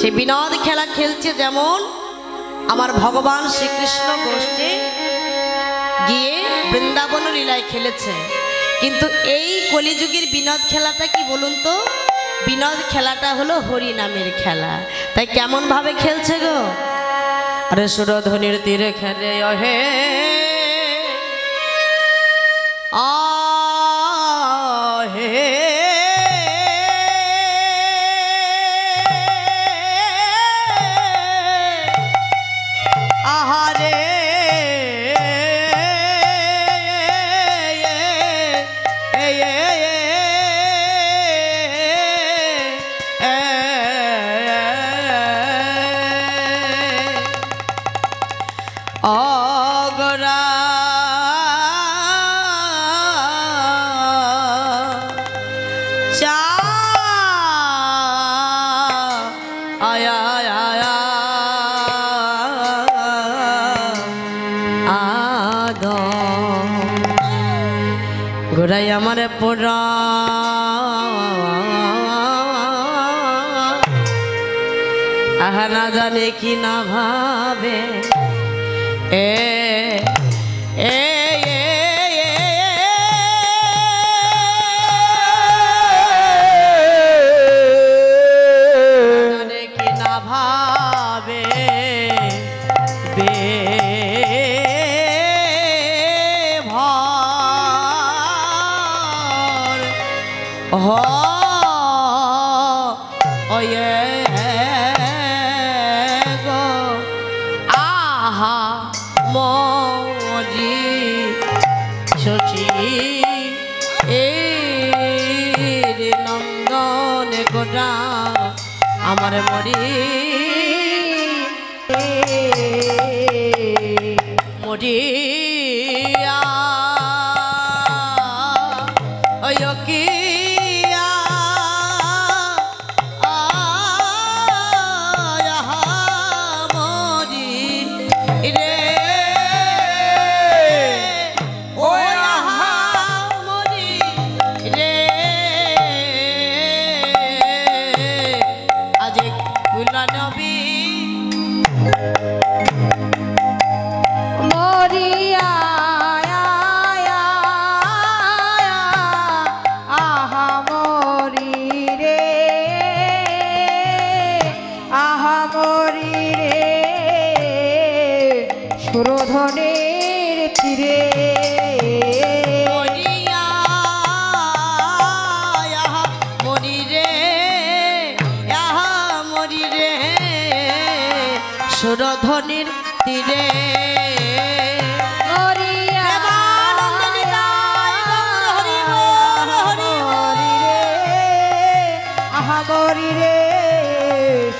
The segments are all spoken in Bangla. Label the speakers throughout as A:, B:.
A: সে বিনোদ খেলা খেলছে যেমন আমার ভগবান শ্রীকৃষ্ণ গোষ্ঠী গিয়ে বৃন্দাবন লীলায় খেলেছে। কিন্তু এই কলিযুগের বিনোদ খেলাটা কি বলুন তো? বিনোদ খেলাটা হলো হরি নামের খেলা। তাই কেমন ভাবে খেলছে গো? আরে সুরধ্বনির তীরে খেলে অহে আহে আহারে অগরা চা আয়া আয়া আদ গোড়াই আমার পোড়া আহা না জানে কি না ভাবে এ এ জানে কি না ভাবে বে ভর হ ওয়ে গো আহা মরি শচী এর নন্দন গোটা আমার মরি মরিয়া ওই কি
B: সুরধনের তীরে
A: মরি রে সুরধনির তীরে
B: মরি রে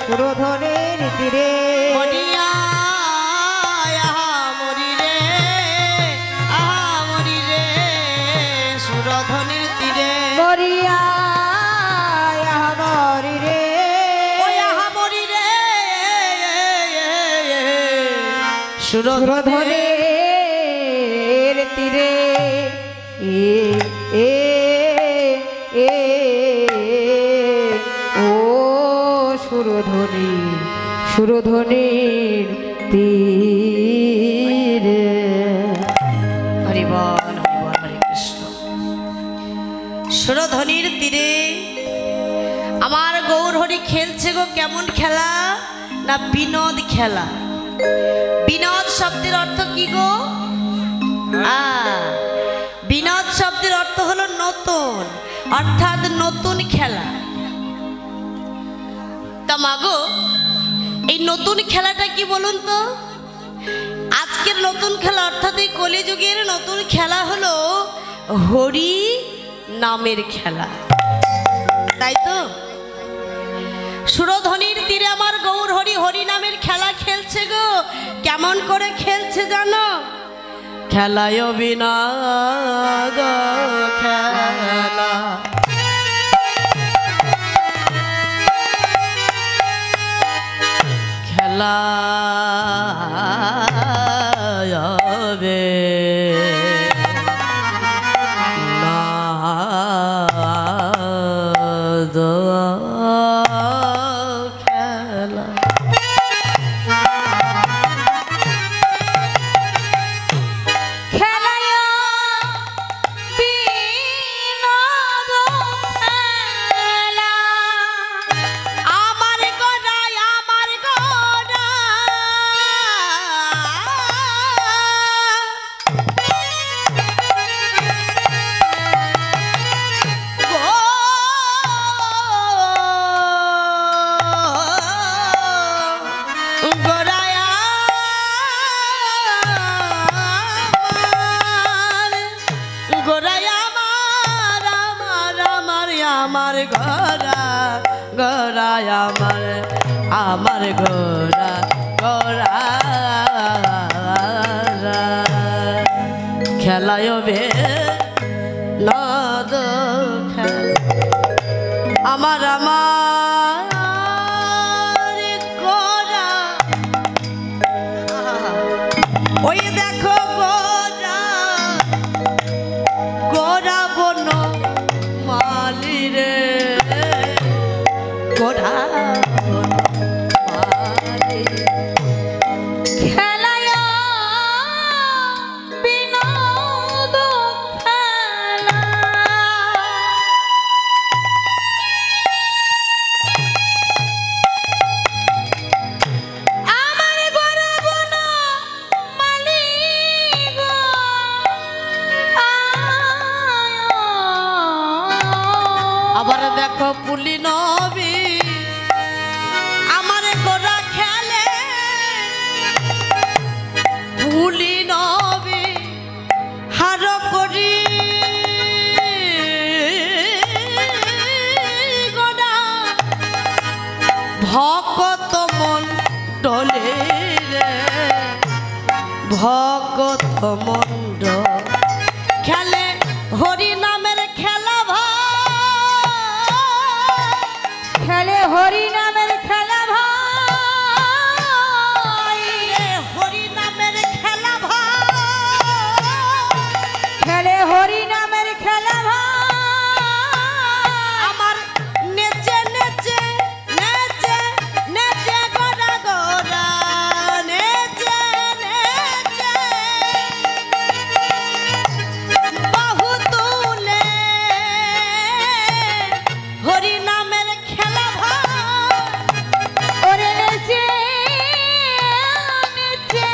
B: সুরধনের তীরে
A: সুরধনির তীরে
B: মরিয়া মরি রে
A: মরি রে
B: সুরধনের তীরে এ এ ও সুরধনী সুরধনীর তীরে।
A: হরি বল হরে কৃষ্ণ। সুরধনির তীরে আমার গৌর হরি খেলছে গো। কেমন খেলা না বিনোদ খেলা। বিনোদ শব্দের অর্থ কি গো? বিনোদ শব্দের অর্থ হলো নতুন, অর্থাৎ নতুন খেলা। তা মাগো এই নতুন খেলাটা কি বলুন তো? আজকের নতুন খেলা অর্থাৎ এই কলিযুগের নতুন খেলা হলো হরি নামের খেলা, তাই তো? সুরধনির তীরে আমার গৌর হরি হরি নামের খেলা খেলছে গো। কেমন করে খেলছে জানো? খেলায় বিনোদ খেলা খেলা খেলা গোরায় আমার গোরা গোরায় আমার গোরা গোরা খেলায় বে নদ আমার গোরা ওই দেখো গোরা গোরা বন মালি রে গোরা আবার দেখো পুলি নবী আমার গোরা খেলে পুলি নবী হার করি গোরা ভকত মন্ডলে রে ভকত মন্ডল খেলে হরি নামের খেলা
B: খেলে হরি নামের খেলা ভাই
A: হরি নামের খেলা ভাই
B: খেলে হরি নামের খেলা ভাই
A: আমার নেচে নেচে নেচে নেচে গোরা গোরা নেচে নেচে বাহু তুলে হরি নামের খেলা
B: ওরে নেচে নেচে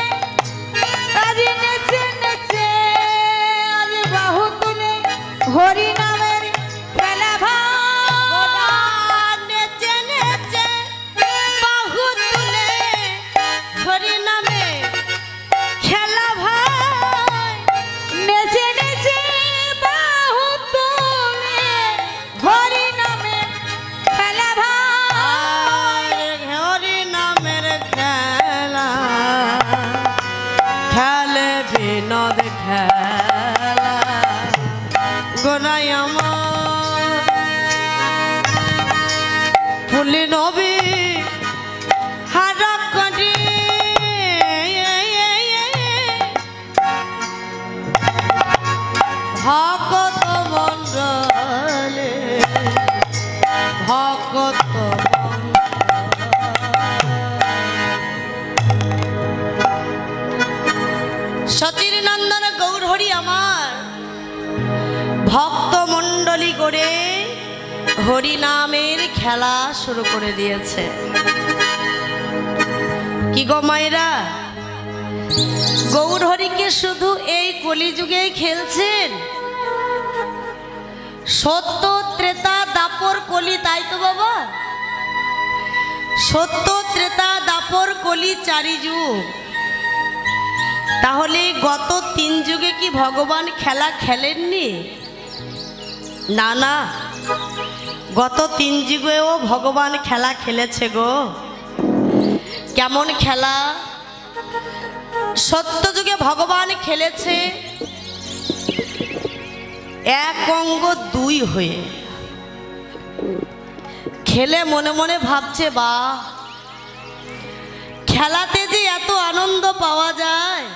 B: আজ নেচে নেচে আজ বাহু তুলে হরি নামের খেলা ভাই
A: নেচে নেচে বাহু তুলে হরি নামে খেলা ভাই
B: নেচে নেচে বাহু তুলে হরি নামের খেলা ভাই
A: হরি নামের খেলা খেলে বিনোদ খেলা গোনাই আমার ফুলি নবী হার করি ভকত মন্ডলে ভকত সচির নন্দন গৌরহরি আমার ভক্ত মণ্ডলী করে হরি নামের খেলা শুরু করে দিয়েছে। কি গো মায়েরা, গৌরহরিকে শুধু এই কলিযুগেই খেলছেন? সত্য ত্রেতা দাপর কলি, তাই তো বাবা? সত্য ত্রেতা দাপর কলি চারি যুগ। তাহলে গত 3 যুগে কি ভগবান খেলা খেলেননি? না না, গত 3 যুগেও ভগবান খেলা খেলেছে গো। কেমন খেলা? সত্য যুগে ভগবান খেলেছে এক অঙ্গ 2 হয়ে। খেলে মনে মনে ভাবছে, বা খেলাতে যে এত আনন্দ পাওয়া যায়,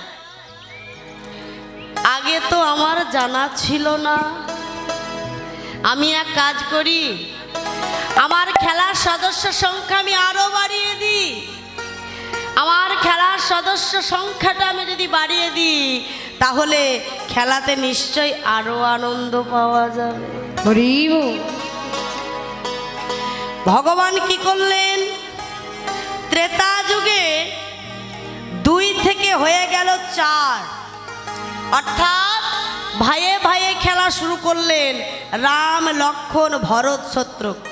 A: আগে তো আমার জানা ছিল না। আমি এক কাজ করি, আমার খেলার সদস্য সংখ্যা আমি আরো বাড়িয়ে দিই। আমার খেলার সদস্য সংখ্যাটা আমি যদি বাড়িয়ে দিই, তাহলে খেলাতে নিশ্চয়ই আরো আনন্দ পাওয়া যাবে।
B: হরি
A: ভগবান কি করলেন? ত্রেতা যুগে 2 থেকে হয়ে গেল 4, অর্থাৎ ভাইয়ে ভাইয়ে খেলা শুরু করলেন। রাম, লক্ষ্মণ, ভরত, শত্রুঘ্ন,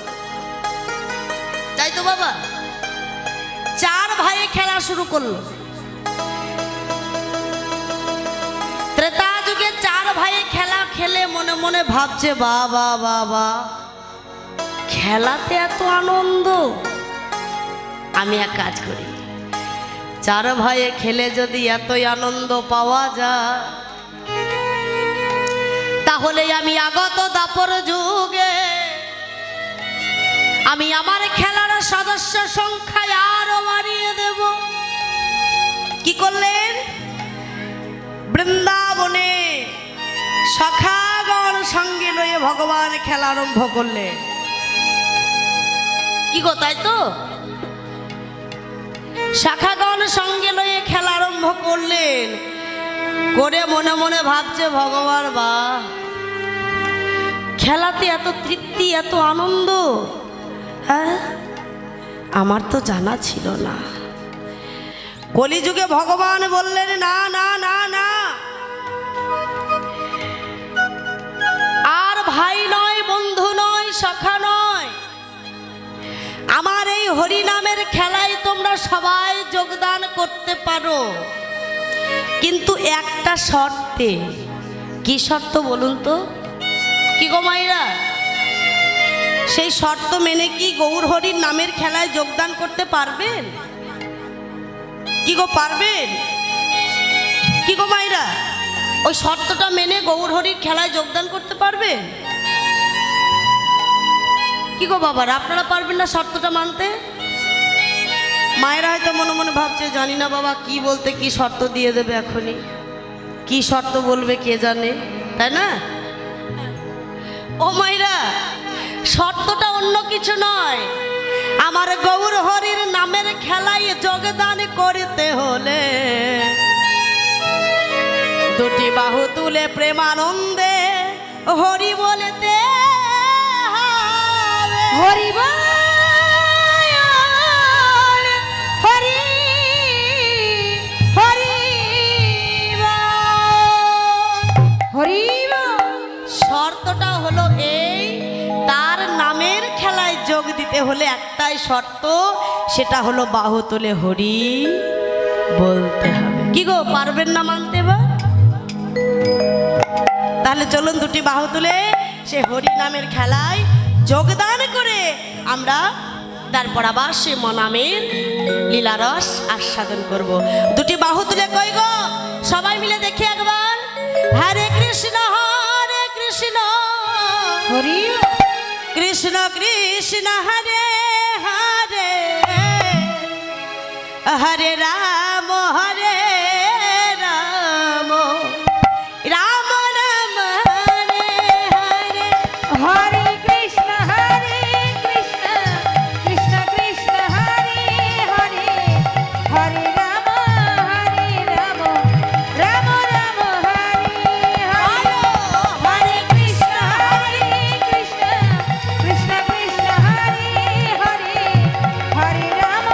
A: তাই তো বাবা? 4 ভাইয়ে খেলা শুরু করলো। ত্রেতা যুগে 4 ভাই খেলা খেলে মনে মনে ভাবছে বাবা বাবা খেলাতে এত আনন্দ, আমি এক কাজ করি, 4 ভাইয়ে খেলে যদি এতই আনন্দ পাওয়া যায় তাহলে আমি আগত দাপর যুগে আমি আমার খেলার সদস্য সংখ্যায় আরো বাড়িয়ে দেব। কি করলেন? বৃন্দাবনে সখাগণ সঙ্গে লয়ে ভগবান খেলা আরম্ভ করলেন। কি গো, তাই তো? শাখাগণ সঙ্গে লয়ে খেলা আরম্ভ করলেন, করে মনে মনে ভাবছে ভগবান বা খেলাতে এত তৃপ্তি এত আনন্দ, হ্যাঁ আমার তো জানা ছিল না। কলিযুগে ভগবান বললেন না না না না, আর ভাই নয়, বন্ধু নয়, সখা নয়, আমার এই হরি নামের খেলায় তোমরা সবাই যোগদান করতে পারো, কিন্তু একটা শর্তে। কি শর্ত বলুন তো? কি গো মাইরা, সেই শর্ত মেনে কি গৌর হরির নামের খেলায় যোগদান করতে পারবেন? কি গো পারবেন? কি গো মাইরা, ওই শর্তটা মেনে গৌর হরির খেলায় যোগদান করতে পারবেন? কি গো বাবারা, আপনারা পারবেন না শর্তটা মানতে? মায়েরা হয়তো মনে মনে ভাবছে জানি না বাবা কি বলতে কি শর্ত দিয়ে দেবে, এখনই কি শর্ত বলবে কে জানে, তাই না? ও মায়েরা, শর্তটা অন্য কিছু নয়, আমার গৌর হরির নামের খেলায় যোগদান করতে হলে 2টি বাহু তুলে প্রেমানন্দে হরি বলতে হবে।
B: হরি বল, হরি হরি হরি।
A: শর্তটা হলো এই, তার নামের খেলায় যোগ দিতে হলে একটাই শর্ত, সেটা হলো বাহু তুলে হরি বলতে হবে। কি গো পারবেন না মানতে? বা তাহলে চলুন 2টি বাহু তুলে সে হরি নামের খেলায় যোগদান করে আমরা তারপর আবার সে নামের লীলারস আস্বাদন করব। 2টি বাহু তুলে কই গো, সবাই মিলে দেখি একবার। হরে কৃষ্ণ
B: হরি
A: কৃষ্ণ কৃষ্ণ হরে হরে, হরে রাম হরে রাম, রাম রাম হরে হরে।
B: হরে কৃষ্ণ কৃষ্ণ কৃষ্ণ হরে হরে, হরে রাম রাম রাম হরে হরে। হরে কৃষ্ণ কৃষ্ণ কৃষ্ণ হরে হরে, হরে রাম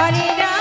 B: হরে রাম